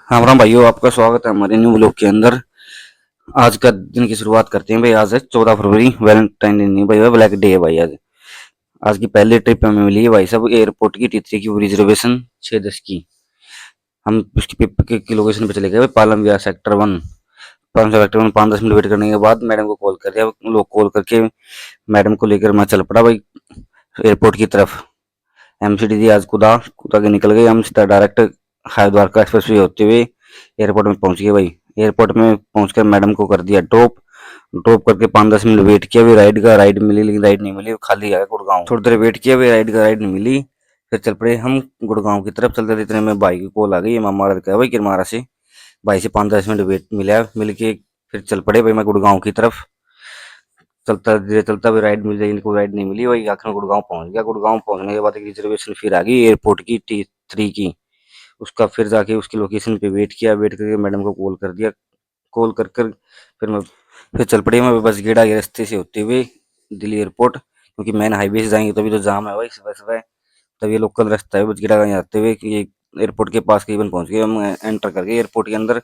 राम राम भाइयों, आपका स्वागत है हमारे न्यू ब्लॉग के अंदर। आज का दिन की शुरुआत करते हैं भाई। आज है 14 फरवरी, वैलेंटाइन डे नहीं भाई, ब्लैक डे है भाई। आज आज की पहली ट्रिप हमें मिली है भाई साहब एयरपोर्ट की T3 की रिजर्वेशन 6:10 की। हम उसकी पिप की लोकेशन पे चले गए भाई, Palam Vihar sector 1। Palam sector 1 5-10 minute wait करने के बाद मैडम को कॉल कर दिया। लोग कॉल करके मैडम को लेकर मैं चल पड़ा भाई एयरपोर्ट की तरफ। एमसीडी थी आज कुदा कुदा के निकल गए हम सीधा डायरेक्ट हरिद्वार का एक्सप्रेस वे होते हुए एयरपोर्ट में पहुंच गए भाई। एयरपोर्ट में पहुंचकर मैडम को कर दिया ड्रॉप। ड्रॉप करके 5-10 मिनट वेट किया, भी राइड मिली लेकिन राइड नहीं मिली, खाली आया गुड़गांव। थोड़ी देर वेट किया, भी राइड नहीं मिली। फिर चल पड़े हम गुड़गांव की तरफ। चलते थे इतने में भाई की कॉल आ गई, मामा का भाई किरमारा से। भाई से 5-10 मिनट वेट मिला, मिल के फिर चल पड़े भाई मैं गुड़गांव की तरफ। चलता धीरे चलता भी राइड मिल जाएगी, इनको राइड नहीं मिली भाई। आखिर में गुड़गांव पहुंच गया। गुड़गांव पहुंचने के बाद एक रिजर्वेशन फिर आ गई एयरपोर्ट की T3 की। उसका फिर जाके उसकी लोकेशन पे वेट किया, वेट करके मैडम को कॉल कर दिया। कॉल कर कर फिर चल पड़ी मैं बस गेड़ा के रास्ते से होते हुए दिल्ली एयरपोर्ट, क्योंकि मेन हाईवे से जाएंगे तभी तो जाम है भाई सुबह सुबह। तब ये लोकल रास्ता है बस गेड़ा का जाते हुए कि ये एयरपोर्ट के पास करीबन पहुंच गए हम। एंटर कर गए एयरपोर्ट के अंदर।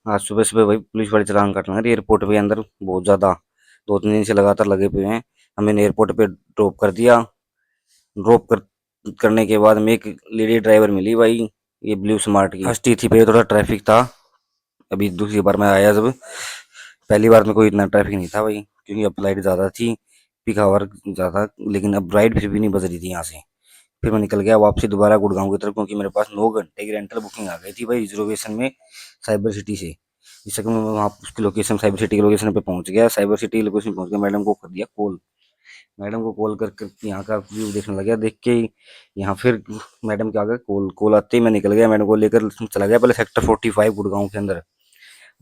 आज सुबह सुबह भाई पुलिस वाले चालान काटना है एयरपोर्ट के अंदर बहुत ज़्यादा। 2-3 दिन से लगातार लगे हुए हैं। हमें एयरपोर्ट पे ड्रॉप कर दिया। ड्रॉप करने के बाद में एक लेडी ड्राइवर मिली भाई, ये ब्लू स्मार्ट की। फर्स्ट ही थी पे थोड़ा ट्रैफिक था। अभी दूसरी बार मैं आया जब, पहली बार में कोई इतना ट्रैफिक नहीं था भाई, क्योंकि अब लाइट ज़्यादा थी, पीक आवर ज़्यादा। लेकिन अब राइड फिर भी नहीं बज रही थी यहाँ से। फिर मैं निकल गया वापसी दोबारा गुड़गांव की तरफ, क्योंकि मेरे पास 9 घंटे की रेंटल बुकिंग आ गई थी भाई रिजर्वेशन में साइबर सिटी से। जिस तक मैं वहाँ उसकी लोकेशन साइबर सिटी की लोकेशन पे पहुंच गया। साइबर सिटी लोकेशन पहुंच गया, मैडम को कर दिया कॉल। मैडम को कॉल कर कर यहाँ का व्यू देखने लगा। देख के यहाँ फिर मैडम के आगे कॉल कॉल आते ही मैं निकल गया। मैडम को लेकर चला गया पहले सेक्टर 45 गुड़गांव के अंदर।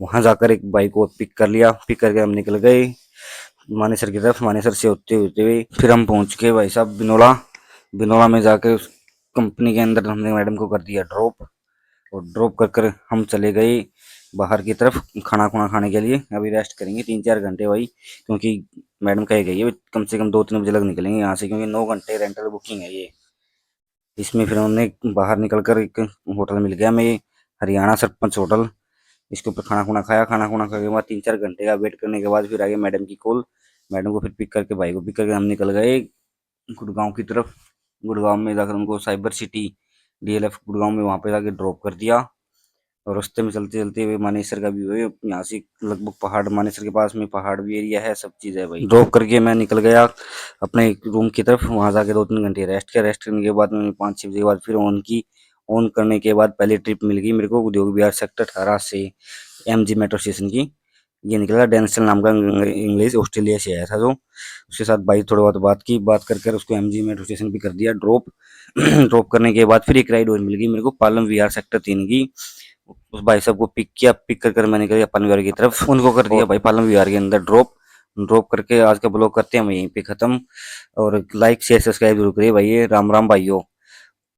वहां जाकर एक बाइक को पिक कर लिया। पिक करके हम निकल गए मानेसर की तरफ। मानेसर से होते होते हुए फिर हम पहुंच गए भाई साहब बिनोला। बिनोला में जाकर उस कंपनी के अंदर हमने मैडम को कर दिया ड्रॉप। और ड्रॉप कर कर हम चले गए बाहर की तरफ खाना खुना खाने के लिए। अभी रेस्ट करेंगे 3-4 घंटे भाई, क्योंकि मैडम कह गई है कम से कम 2-3 बजे लग निकलेंगे यहाँ से, क्योंकि 9 घंटे रेंटल बुकिंग है ये। इसमें फिर हमने बाहर निकल कर एक होटल मिल गया हमें, हरियाणा सरपंच होटल। इसके ऊपर खाना खुना खाया। खाना खुना खाने के बाद 3-4 घंटे का वेट करने के बाद फिर आगे मैडम की कॉल। मैडम को फिर पिक करके भाई को पिक करके हम निकल गए गुड़गांव की तरफ। गुड़गांव में जाकर उनको साइबर सिटी DLF गुड़गांव में वहाँ पे जाके ड्रॉप कर दिया। और रास्ते में चलते चलते हुए मानेसर का व्यू है यहाँ से लगभग। पहाड़ मानेसर के पास में पहाड़ भी एरिया है, सब चीज़ है भाई। ड्रॉप करके मैं निकल गया अपने रूम की तरफ। वहाँ जाके 2-3 घंटे रेस्ट किया। रेस्ट करने के बाद मैंने 5-6 बजे के बाद फिर ऑन की। ऑन करने के बाद पहली ट्रिप मिल गई मेरे को उद्योग विहार सेक्टर 18 से MG मेट्रो स्टेशन की। ये निकला डेंसल नाम का इंग्लिश, ऑस्ट्रेलिया से आया था जो। उसके साथ भाई थोड़ी बहुत बात की। बात कर कर उसको MG मेट्रो स्टेशन पे कर दिया ड्रॉप। ड्रॉप करने के बाद फिर एक राइड और मिल गई मेरे को पालम विहार सेक्टर 3 की। उस भाई साहब को पिक किया। पिक कर कर मैंने गया पालम विहार की तरफ। उनको कर दिया भाई पालम विहार के अंदर ड्रॉप। ड्रॉप करके आज का ब्लॉग करते हैं हम यहीं पे खत्म। और लाइक शेयर सब्सक्राइब जरूर करिए भाई। राम राम भाइयों।